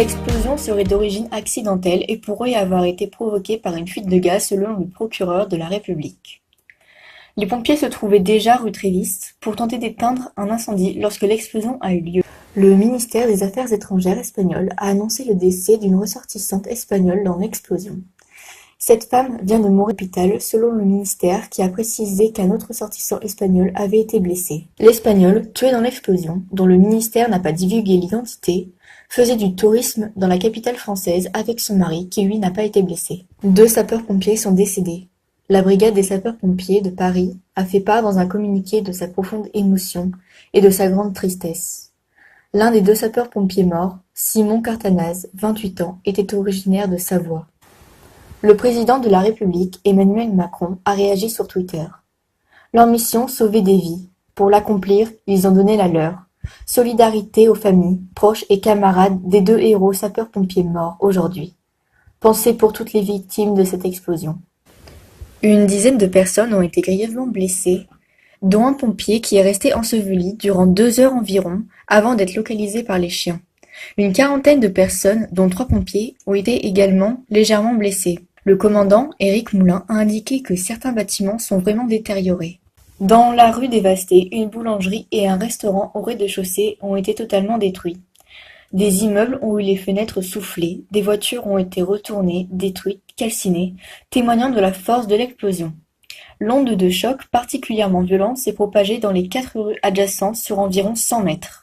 L'explosion serait d'origine accidentelle et pourrait avoir été provoquée par une fuite de gaz selon le procureur de la République. Les pompiers se trouvaient déjà rue Trévis pour tenter d'éteindre un incendie lorsque l'explosion a eu lieu. Le ministère des Affaires étrangères espagnol a annoncé le décès d'une ressortissante espagnole dans l'explosion. Cette femme vient de mourir à l'hôpital selon le ministère qui a précisé qu'un autre ressortissant espagnol avait été blessé. L'Espagnol, tué dans l'explosion, dont le ministère n'a pas divulgué l'identité, faisait du tourisme dans la capitale française avec son mari qui lui n'a pas été blessé. 2 sapeurs-pompiers sont décédés. La brigade des sapeurs-pompiers de Paris a fait part dans un communiqué de sa profonde émotion et de sa grande tristesse. L'un des 2 sapeurs-pompiers morts, Simon Cartanaz, 28 ans, était originaire de Savoie. Le président de la République, Emmanuel Macron, a réagi sur Twitter. Leur mission, sauver des vies. Pour l'accomplir, ils ont donné la leur. Solidarité aux familles, proches et camarades des 2 héros sapeurs-pompiers morts aujourd'hui. Pensez pour toutes les victimes de cette explosion. Une dizaine de personnes ont été grièvement blessées, dont un pompier qui est resté enseveli durant 2 heures environ avant d'être localisé par les chiens. Une quarantaine de personnes, dont 3 pompiers, ont été également légèrement blessées. Le commandant, Éric Moulin, a indiqué que certains bâtiments sont vraiment détériorés. Dans la rue dévastée, une boulangerie et un restaurant au rez-de-chaussée ont été totalement détruits. Des immeubles ont eu les fenêtres soufflées, des voitures ont été retournées, détruites, calcinées, témoignant de la force de l'explosion. L'onde de choc particulièrement violente s'est propagée dans les 4 rues adjacentes sur environ 100 mètres.